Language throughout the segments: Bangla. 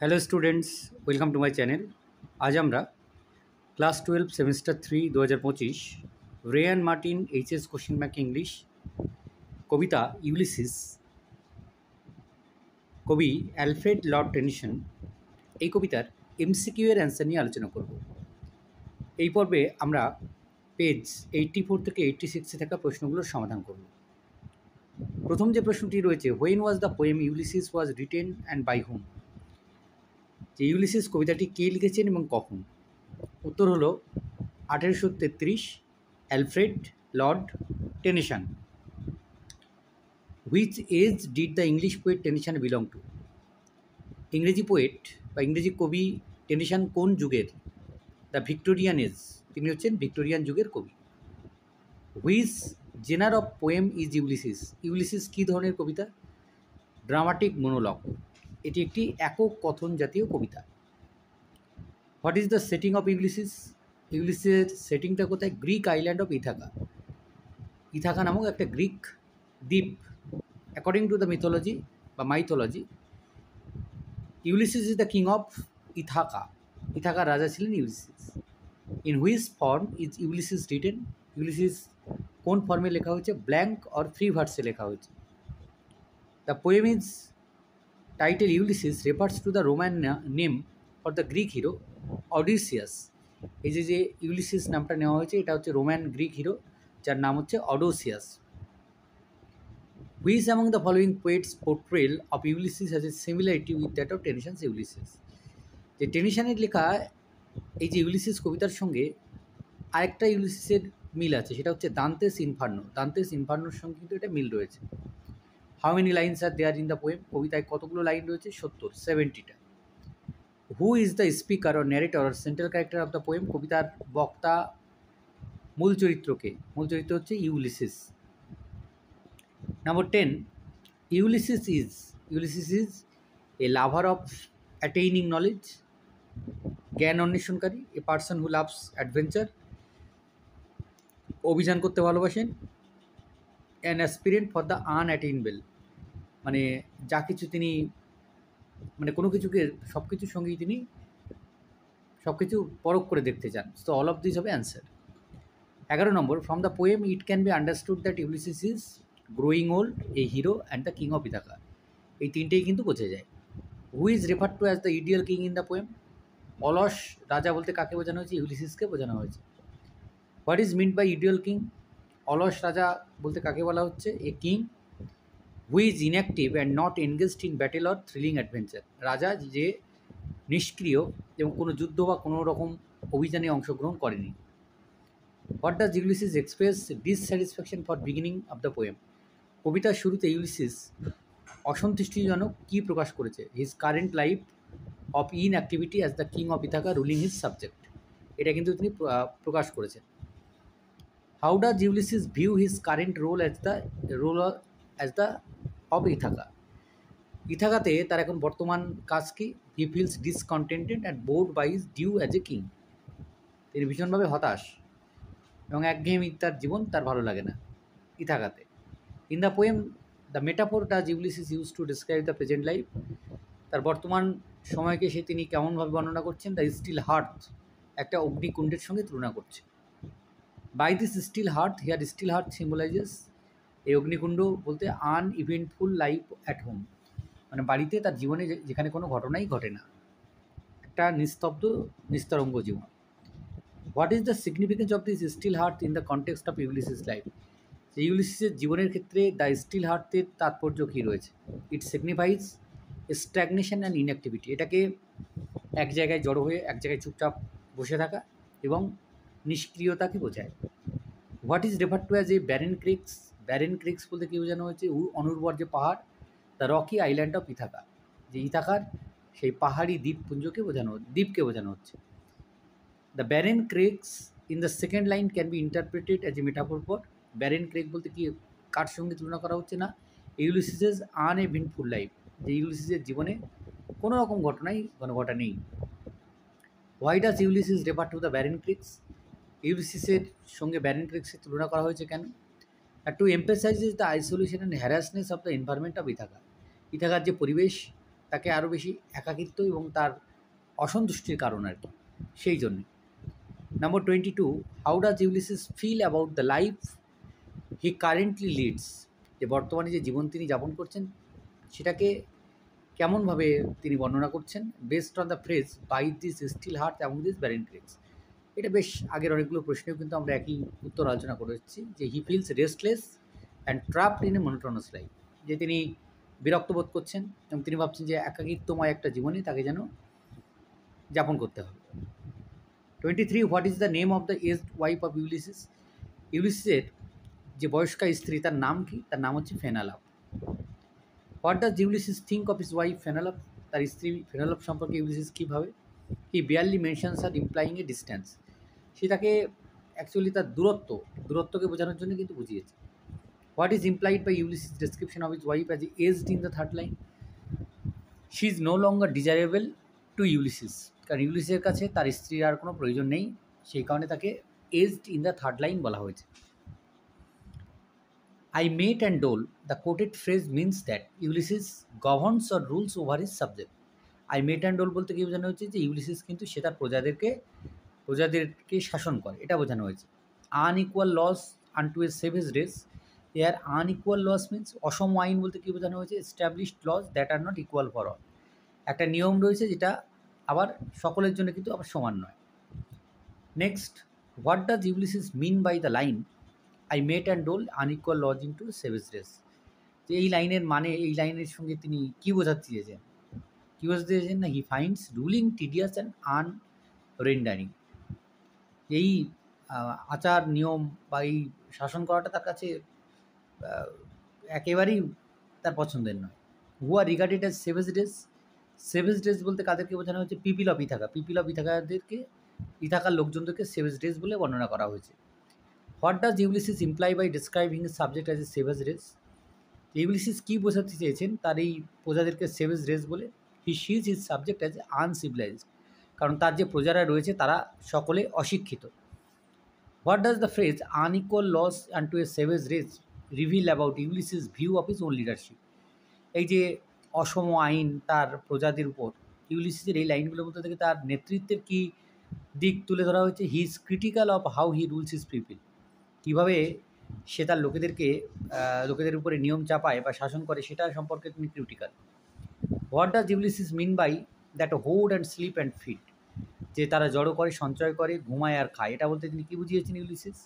Hello students, welcome to my channel. আজ আমরা class 12 semester 3 2025 Ray and Martin HS question bank English কবিতা ইউলিসিস, কবি অ্যালফ্রেড লর্ড টেনিসন, এই কবিতার এমসিকিউ এর অ্যান্সার নিয়ে আলোচনা করব। এই পর্বে আমরা পেজ 84 থেকে 86 থাকা প্রশ্নগুলোর সমাধান করব। প্রথম যে প্রশ্নটি রয়েছে, when was the poem Ulysses was written and by whom? যে ইউলিসিস কবিতাটি কে লিখেছেন এবং কখন? উত্তর হলো 1833, Alfred Lord Tennyson. Which age did the English poet Tennyson belong to? ইংরেজি পোয়েট বা ইংরেজি কবি টেনিসন কোন যুগের? দ্য ভিক্টোরিয়ান এজ, তিনি হচ্ছেন ভিক্টোরিয়ান যুগের কবি। Which genre of poem is Ulysses? Ulysses কী ধরনের কবিতা? ড্রামাটিক মোনোলগ, এটি একটি একক কথন জাতীয় কবিতা। What is the setting of Ulysses? ইউলিসিসের সেটিংটা কোথায়? Greek island of Ithaca. Ithaca নামক একটা গ্রিক দ্বীপ। অ্যাকর্ডিং টু দ্য মিথোলজি বা mythology, Ulysses is the king of Ithaca. ইথাকার রাজা ছিলেন Ulysses. In which form is Ulysses written? Ulysses কোন ফর্মে লেখা হয়েছে? ব্ল্যাঙ্ক অর ফ্রি ভার্সে লেখা হয়েছে। The poem is title Ulysses refers to the Roman name for the Greek hero Odysseus. এই যে ইউলিসিস নামটা নেওয়া হয়েছে, এটা হচ্ছে রোমান গ্রিক হিরো যার নাম হচ্ছে অডোসিয়াস। Which among the following poets' portrayal of Ulysses has a similarity with that of Tennyson's Ulysses? যে টেনিসনের লেখা এই যে ইউলিসিস কবিতার সঙ্গে আরেকটা ইউলিসিসের মিল আছে, সেটা হচ্ছে দান্তেস ইনফার্নো। দান্তেস ইনফার্নোর সঙ্গে কিন্তু এটা মিল রয়েছে। How many lines are there in the poem? কবিতায় কতগুলো লাইন রয়েছে? 70টা। Who is the speaker or narrator or central character of the poem? কবিতার বক্তা, মূল চরিত্রকে? মূল চরিত্র হচ্ছে Ulysses. Number 10, Ulysses is a lover of attaining knowledge, জ্ঞান অন্বেষণকারী, a person who loves adventure, অভিযান করতে ভালোবাসেন, an aspirant for the unattainable, মানে যা কিছু তিনি মানে কোনো কিছুকে সব কিছুর সঙ্গেই তিনি সব কিছু পরখ করে দেখতে চান। সো অল অফ দিস হবে answer. 11 number, from the poem it can be understood that Ulysses is growing old, a hero and the king of Ithaca. এই তিনটেই কিন্তু বোঝা যায়। Who is refer to as the ideal king in the poem? অলস রাজা বলতে কাকে বোঝানো হয়েছে? ইউলিসিসকে বোঝানো হয়েছে। What is meant by ideal king? অলস রাজা বলতে কাকে বলা হচ্ছে? A king who is inactive and not engaged in battle or thrilling adventure. রাজা যে নিষ্ক্রিয় এবং কোনো যুদ্ধ বা কোনো রকম অভিযানে অংশগ্রহণ করেনি। What does Ulysses express dissatisfaction for beginning of the poem? কবিতার শুরুতে ইউলিসিস অসন্তুষ্টিজনক কী প্রকাশ করেছে? His current life of inactivity as the king of Ithaca ruling his subject, এটা কিন্তু তিনি প্রকাশ করেছেন। How does Ulysses view his current role as the of Ithaca? ইথাকাতে তার এখন বর্তমান কাজ কি? He feels discontented and bored by his due as a king. তিনি ভীষণভাবে হতাশ এবং একঘেয়েমি তার জীবন, তার ভালো লাগে না ইথাকাতে। In the poem the metaphor does Ulysses use to describe the present life? তার বর্তমান সময়কে তিনি কেমনভাবে বর্ণনা করছেন? দ্য স্টিল হার্থ, একটা অগ্নিকুণ্ডের সঙ্গে তুলনা করছে। By this still hearth, here still hearth symbolises, এই অগ্নিকুণ্ড বলতে আনইভেন্টফুল লাইফ অ্যাট হোম, মানে বাড়িতে তার জীবনে যেখানে কোনো ঘটনাই ঘটে না, একটা নিস্তব্ধ নিস্তরঙ্গ জীবন। What is the significance of this still hearth in the context of Ulysses life? ইউলিসিসের জীবনের ক্ষেত্রে দ্য স্টিল হার্থের তাৎপর্য কী রয়েছে? It signifies stagnation and inactivity, এটাকে এক জায়গায় জড়ো হয়ে এক জায়গায় চুপচাপ বসে থাকা এবং নিষ্ক্রিয়তাকে বোঝায়। What is refer to as a barren crags? Barren crags বলতে কী বোঝানো হয়েছে? অনুর্বর যে পাহাড়, the rocky island of Ithaca, যে ইথাকার সেই পাহাড়ি দ্বীপকে বোঝানো হচ্ছে। The barren crags in the second line can be interpreted as a metaphor for? Barren crag বলতে কি কার সঙ্গে তুলনা করা হচ্ছে? না, ইউলিসিসেস আনইভেন্টফুল লাইফ, যে ইউলিসিসের জীবনে কোনো রকম ঘটা নেই। Why does Ulysses refer to the barren crags? ইউলিসিসের সঙ্গে ব্যারেন ক্রিক্সের তুলনা করা হয়েছে কেন? To emphasizes the isolation and harshness of the environment of Ithaca. ইথাকার যে পরিবেশ তাকে আরও বেশি একাকিত্ব এবং তার অসন্তুষ্টির কারণ আর কি, সেই জন্যে। Number 22, how does Ulysses feel about the life he currently leads, যে বর্তমানে যে জীবন তিনি যাপন করছেন সেটাকে কেমনভাবে তিনি বর্ণনা করছেন, based on the phrase by this still hearth among this barren crags. এটা বেশ আগের অনেকগুলো প্রশ্নেও কিন্তু আমরা একই উত্তর আলোচনা করে এসেছি, যে he feels restless and ট্রাপড in a monotonous life, যে তিনি বিরক্ত বোধ করছেন এবং তিনি ভাবছেন যে একাকিত্বময় একটা জীবনে তাকে যেন যাপন করতে হবে। 23, what is the name of the aged wife of Ulysses, ইউলিসিসের যে বয়স্কা স্ত্রী তার নাম কি, তার নাম হচ্ছে Penelope. What does Ulysses think of his wife Penelope, তার স্ত্রী ফেনালাপ সম্পর্কে ইউলিসিস কী ভাবে। হি বিয়ারলি মেনশনস আর ইমপ্লাইং এ ডিস্ট্যান্স, সে তাকে অ্যাকচুয়ালি তার দূরত্বকে বোঝানোর জন্য কিন্তু বুঝিয়েছে। What is implied by Ulysses description of his wife as aged in the third line, she is no longer desirable to Ulysses, কারণ ইউলিসিসের কাছে তার স্ত্রীর আর কোনো প্রয়োজন নেই, সেই কারণে তাকে aged in the third line বলা হয়েছে। I mate and dole, the quoted phrase means that Ulysses governs or rules over his subject. I mate and dole বলতে কি বোঝানো হচ্ছে, যে ইউলিসিস কিন্তু সে তার প্রজাদেরকে শাসন করে, এটা বোঝানো হয়েছে। Unequal laws unto a savage race, here unequal laws means অসম আইন বলতে কী বোঝানো হয়েছে, established laws that are not equal for all, একটা নিয়ম রয়েছে যেটা আবার সকলের জন্য কিন্তু আবার সমান নয়। Next, what does Ulysses mean by the line I mete and dole unequal laws into savage race, যে এই লাইনের মানে, এই লাইনের সঙ্গে তিনি কী বোঝাতে চেয়েছেন, কী বোঝাতে চেয়েছেন না, he finds ruling tedious and unrewarding, এই আচার নিয়ম বা এই শাসন করাটা তার কাছে একেবারেই তার পছন্দের নয়। হু আর রিগার্ডেড অ্যাজ সেভেজ ডেজ বলতে কাদেরকে বোঝানো হয়েছে, পিপিল অফ ইথাকাদেরকে, ইথাকার লোকজনদেরকে সেভেজ ডেজ বলে বর্ণনা করা হয়েছে। What does Ulysses imply by describing a subject as a savage race, Ulysses কী বোঝাতে চেয়েছেন তার এই প্রজাদেরকে সেভেজ রেস বলে। He sees his subject as uncivilized, কারণ তার যে প্রজারা রয়েছে তারা সকলে অশিক্ষিত। What does the phrase unequal laws and to A savage race reveal about Ulysses view of his own leadership, এই যে অসম আইন তার প্রজাদের উপর, ইউলিসিসের এই লাইনগুলোর মধ্যে থেকে তার নেতৃত্বের কী দিক তুলে ধরা হয়েছে। He is critical of how he rules his people, কীভাবে সে তার লোকেদের উপরে নিয়ম চাপায় বা শাসন করে সেটা সম্পর্কে তিনি critical. What does Ulysses mean by that hoard and sleep and feed, যে তারা জড়ো করে, সঞ্চয় করে, ঘুমায় আর খায়, এটা বলতে তিনি কী বুঝিয়েছেন Ulysses.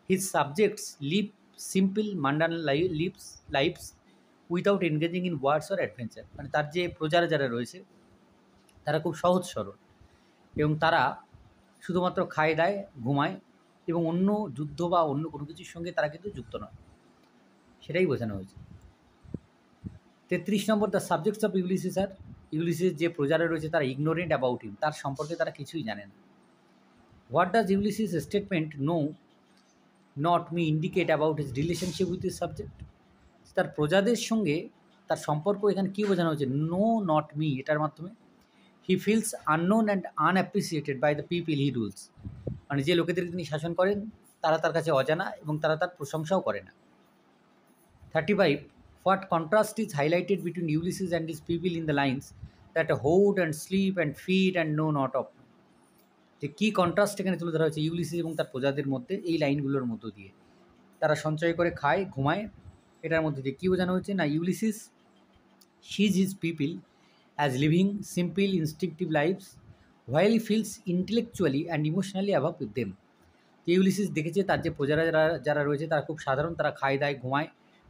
His subjects live simple mundane lives without engaging in words or adventure, মানে তার যে প্রজারা যারা রয়েছে তারা খুব সহজ সরল এবং তারা শুধুমাত্র খায় দায় ঘুমায় এবং অন্য যুদ্ধ বা অন্য কোনো কিছুর সঙ্গে তারা কিন্তু যুক্ত নয়, সেটাই বোঝানো হয়েছে। 33 number, the subjects of Ulysses are, Ulysses যে প্রজারা রয়েছে তারা ইগনোরেন্ট অ্যাবাউট হিম, তার সম্পর্কে তারা কিছুই জানে না। What does Ulysses statement know not me indicate about his relationship with his subject, তার প্রজাদের সঙ্গে তার সম্পর্ক এখানে কী বোঝানো হয়েছে, নো নট মি, এটার মাধ্যমে। He feels unknown and unappreciated by the people he rules, মানে যে লোকেদের তিনি শাসন করেন তারা তার কাছে অজানা এবং তারা তার প্রশংসাও করে না। 35, what contrast is highlighted between Ulysses and his people in the lines that hoard and sleep and feed and know not of, যে কী কন্ট্রাস্ট এখানে তুলে ধরা হয়েছে ইউলিসিস এবং তার প্রজাদের মধ্যে এই লাইনগুলোর মধ্য দিয়ে। তারা সঞ্চয় করে খায় ঘুমায়, এটার মধ্যে দিয়ে কী বোঝানো হচ্ছে না, Ulysses sees his people as living simple instinctive lives while he feels intellectually and emotionally above with them, Ulysses দেখেছে তার যে প্রজারা যারা রয়েছে তারা খুব সাধারণ, তারা খায় দায় ঘুমায়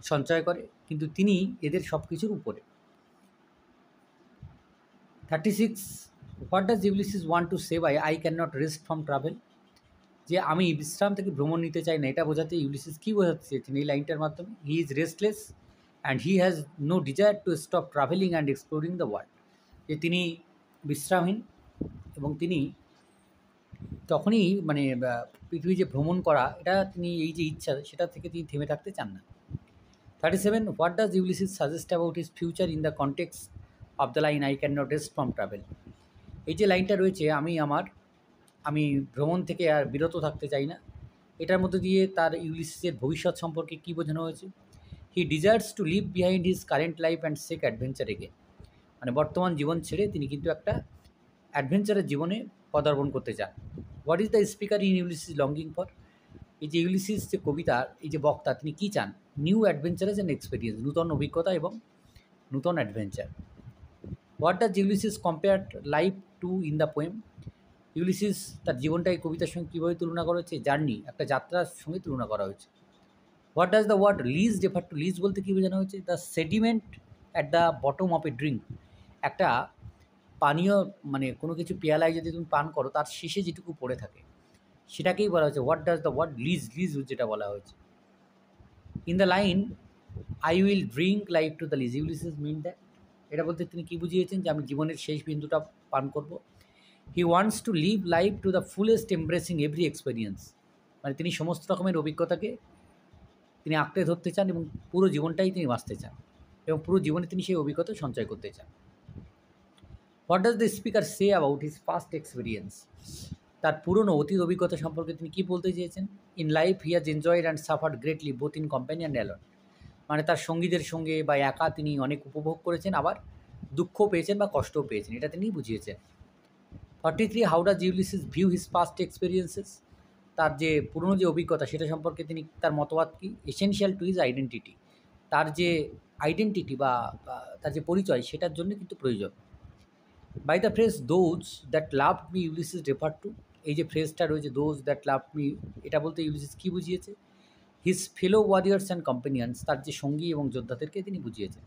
সঞ্চয় করে, কিন্তু তিনি এদের সব কিছুর উপরে। 36, what does Ulysses want to say by I can not rest from travel, যে আমি বিশ্রাম থেকে ভ্রমণ নিতে চাই না, এটা বোঝাতে ইউলিসিস কী বোঝাতে চেয়েছেন এই লাইনটার মাধ্যমে। He is restless and he has no desire to stop travelling and exploring the world, যে তিনি বিশ্রামহীন এবং তিনি তখনই মানে পৃথিবী যে ভ্রমণ করা, এটা তিনি এই যে ইচ্ছা সেটা থেকে তিনি থেমে থাকতে চান না। 37, what does Ulysses suggest about his future in the context of the line I can not rest from travel, এই যে লাইনটা রয়েছে আমি ভ্রমণ থেকে আর বিরত থাকতে চাই না, এটার মধ্যে দিয়ে তার ইউলিসিসের ভবিষ্যৎ সম্পর্কে কী বোঝানো হয়েছে। He desires to leave behind his current life and seek adventure again, মানে বর্তমান জীবন ছেড়ে তিনি কিন্তু একটা অ্যাডভেঞ্চারের জীবনে পদার্পণ করতে চান। What is the speaker in Ulysses longing for? এই যে ইউলিসিস যে কবিতার এই যে বক্তা, তিনি কী চান? নিউ অ্যাডভেঞ্চারেস অ্যান্ড এক্সপিরিয়েন্স, নূতন অভিজ্ঞতা এবং নূতন adventure. What does Ulysses compare life to in the poem? Ulysses তার জীবনটাই কবিতার সঙ্গে কীভাবে তুলনা করা হচ্ছে? জার্নি, একটা যাত্রার সঙ্গে তুলনা করা হয়েছে। What does the word lees refer to? Lees বলতে কী বোঝানো হয়েছে? The sediment at the bottom of a drink, একটা পানীয় মানে কোনো কিছু পেয়ালায় যদি তুমি পান করো তার শেষে যেটুকু পড়ে থাকে সেটাকেই বলা হয়েছে what does the word lees, lees যেটা বলা হয়েছে। In the line I will drink life to the lees, Ulysses mean that, এটা বলতে তিনি কী বুঝিয়েছেন? যে আমি জীবনের শেষ বিন্দুটা পান করব। He wants to live life to the fullest, embracing every experience, মানে তিনি সমস্ত রকমের অভিজ্ঞতাকে তিনি আঁকড়ে ধরতে চান এবং পুরো জীবনটাই তিনি বাঁচতে চান এবং পুরো জীবনে তিনি সেই অভিজ্ঞতা সঞ্চয় করতে চান। What does the speaker say about his past experience? তার পুরনো অতীত অভিজ্ঞতা সম্পর্কে তিনি কী বলতে চেয়েছেন? In life he has enjoyed and suffered greatly both in company and alone, মানে তার সঙ্গীদের সঙ্গে বা একা তিনি অনেক উপভোগ করেছেন, আবার দুঃখও পেয়েছেন বা কষ্টও পেয়েছেন, এটা তিনি বুঝিয়েছেন। 43 how does Ulysses view his past experiences? তার যে পুরনো যে অভিজ্ঞতা সেটা সম্পর্কে তিনি তার মতবাদ কি? এসেনশিয়াল টু হিজ আইডেন্টিটি, তার যে আইডেন্টিটি বা তার যে পরিচয় সেটার জন্য কিন্তু প্রয়োজন। By the phrase those that love me Ulysses refer to, এই যে ফ্রেজটা রয়েছে দোজ দ্যাট লাভ মি, এটা বলতে ইউলিসিস কী বুঝিয়েছে? His fellow warriors and companions, তার যে সঙ্গী এবং যোদ্ধাদেরকে তিনি বুঝিয়েছেন।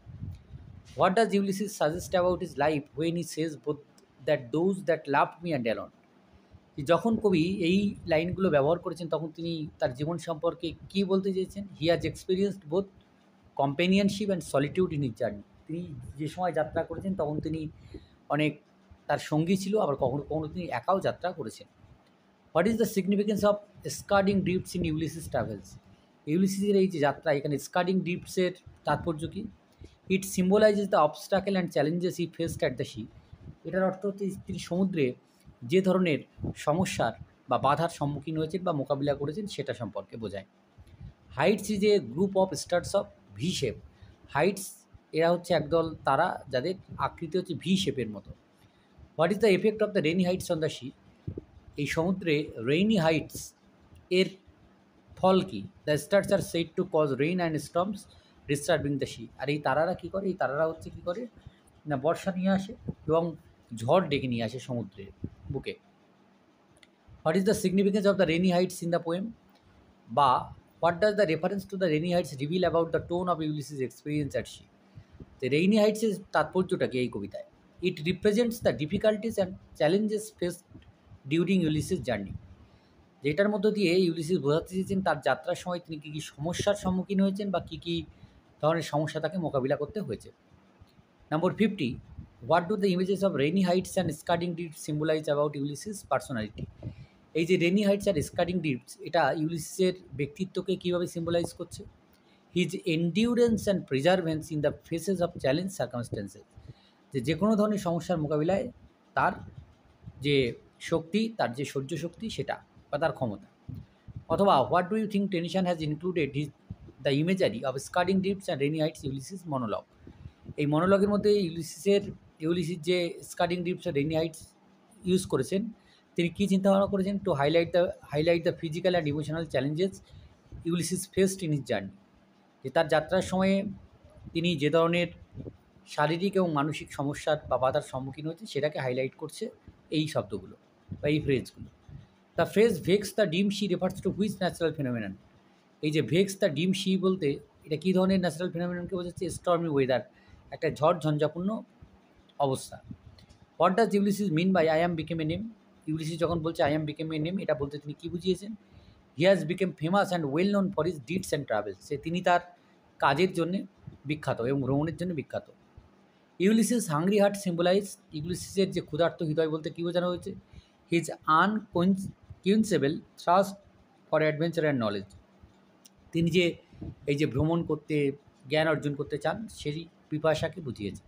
What does Ulysses suggest about his life when he says both that those that love me and alone? যখন কবি এই লাইনগুলো ব্যবহার করেছেন তখন তিনি তার জীবন সম্পর্কে কী বলতে চেয়েছেন? হি has experienced both কম্পেনিয়নশিপ and solitude in his journey, তিনি যে সময় যাত্রা করেছেন তখন তিনি অনেক তার সঙ্গী ছিল, আবার কখনো কখনো তিনি একাও যাত্রা করেছেন। What is the significance of scudding drifts in Ulysses travels? ইউলিসিসের এই যে যাত্রা, এখানে স্কার্ডিং ড্রিফটসের তাৎপর্য কী? It symbolizes the obstacle and challenges he faced at the sea, এটার অর্থ হচ্ছে তিনি সমুদ্রে যে ধরনের সমস্যার বা বাধার সম্মুখীন হয়েছেন বা মোকাবিলা করেছেন সেটা সম্পর্কে বোঝায়। Heights is a group of stars of V shape, Heights এরা হচ্ছে একদল তারা যাদের আকৃতি হচ্ছে ভি শেপের মতো। What is the effect of the rainy Hyades on the sea? এই সমুদ্রে রেইনি হাইটস এর ফল কী? The stars are said to cause rain and storms disturbing the sea, আর এই তারারা কী করে? এই তারারা হচ্ছে কী করে না, বর্ষা নিয়ে আসে এবং ঝড় ডেকে নিয়ে আসে সমুদ্রের বুকে। What is the significance of the rainy Hyades in the poem? বা what does the reference to the rainy Hyades reveal about the tone of Ulysses experience at sea? তো রেইনি হাইটসের তাৎপর্যটা কি এই কবিতায়? It represents the difficulties and challenges faced during Ulysses journey, যেটার মধ্য দিয়ে ইউলিসিস বোঝাতে চেয়েছেন তার যাত্রার সময় তিনি কী কী সমস্যার সম্মুখীন হয়েছেন বা কী কী ধরনের সমস্যা তাকে মোকাবিলা করতে হয়েছে। Number 50, what do the images of rainy Hyades and scudding deeps symbolize about Ulysses personality? এই যে রেনি হাইটস আর স্কার্ডিং ডিপস, এটা ইউলিসিসের ব্যক্তিত্বকে কীভাবে সিম্বলাইজ করছে? His endurance and perseverance in the faces of challenge circumstances, যে কোনো ধরনের সমস্যার মোকাবিলায় তার যে শক্তি, তার যে সহ্য শক্তি সেটা বা তার ক্ষমতা। অথবা what do you think Tennyson has included his the imagery of scudding deeps and rainy Hyades Ulysses monologue? এই মনোলগের মধ্যে ইউলিসিস যে স্কার্ডিং ডিপস আর রেনি হাইটস ইউজ করেছেন, তিনি কী চিন্তাভাবনা করেছেন? To highlight the physical and emotional challenges Ulysses faced in his journey, যে তার যাত্রার সময়ে তিনি যে ধরনের শারীরিক এবং মানসিক সমস্যার বা বাধার সম্মুখীন হয়েছে সেটাকে হাইলাইট করছে এই শব্দগুলো বা এই ফ্রেজগুলো। দ্য ফ্রেজ ভেক্স দ্য ডিম she refers to which natural phenomenon? এই যে ভেক্স দ্য ডিম শি বলতে এটা কী ধরনের ন্যাচারাল ফিনোমিননকে বোঝাচ্ছে? স্টর্মি ওয়েদার, একটা ঝড় ঝঞ্ঝাপূর্ণ অবস্থা। What does Ulysses mean by I am become a name? Ulysses যখন বলছে I am become a name, এটা বলতে তিনি কী বুঝিয়েছেন? He has become famous and well known for his deeds and travels, তিনি তার কাজের জন্যে বিখ্যাত এবং ভ্রমণের জন্য বিখ্যাত। ইউলিসিস হাংরি হার্ট সিম্বলাইজ, ইউলিসিসের যে ক্ষুধার্ত হৃদয় বলতে কী বোঝানো হয়েছে? His unquenchable thirst for adventure and knowledge, তিনি যে এই যে ভ্রমণ করতে, জ্ঞান অর্জন করতে চান সেই পিপাসাকে বুঝিয়েছে।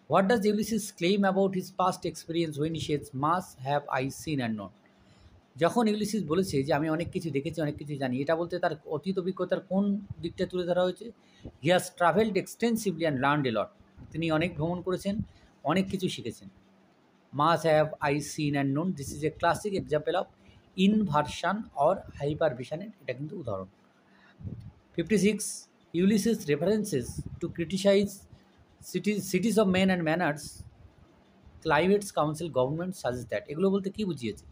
What does Ulysses claim about his past experience when he says much have I seen and not? যখন ইউলিসিস বলেছে যে আমি অনেক কিছু দেখেছি, অনেক কিছু জানি, এটা বলতে তার অতীত অভিজ্ঞতার কোন দিকটা তুলে ধরা হয়েছে? He has travelled extensively and learned a lot, তিনি অনেক ভ্রমণ করেছেন, অনেক কিছু শিখেছেন। Much have I seen and known, this is a classic example of inversion or হাইপারভিশনের এটা কিন্তু উদাহরণ। 56 Ulysses references to criticize cities of men and manners climates councils government suggest that, এগুলো বলতে কী বুঝিয়েছে?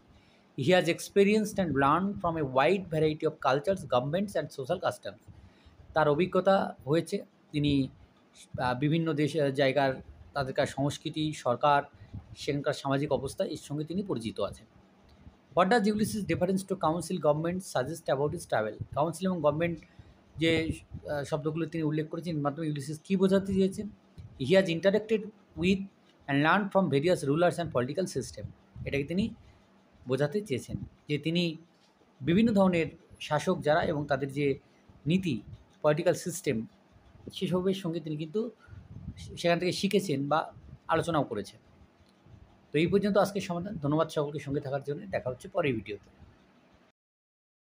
He has experienced and learn from a wide variety of cultures, governments and social customs. তার অভিজ্ঞতা হয়েছে, তিনি বিভিন্ন দেশ জায়গার তাদেরকার সংস্কৃতি, সরকার, সেখানকার সামাজিক অবস্থা এর সঙ্গে তিনি পরিচিত আছেন। What does Ulysses difference to council government suggest about his travel? Council এবং গভর্নমেন্ট যে শব্দগুলো তিনি উল্লেখ করেছেন, এর মাধ্যমে ইউলিসিস কী বোঝাতে চেয়েছেন? He has interacted with and learn from various rulers and political system, এটাকে তিনি বোঝাতে চেয়েছেন যে তিনি বিভিন্ন ধরনের শাসক যারা এবং তাদের যে নীতি, পলিটিক্যাল সিস্টেম, সেসবের সঙ্গে তিনি কিন্তু সেখান থেকে শিখেছেন বা আলোচনাও করেছেন। তো এই পর্যন্ত আজকের সমাধান। ধন্যবাদ সকলকে সঙ্গে থাকার জন্য। দেখা হচ্ছে পরের ভিডিওতে।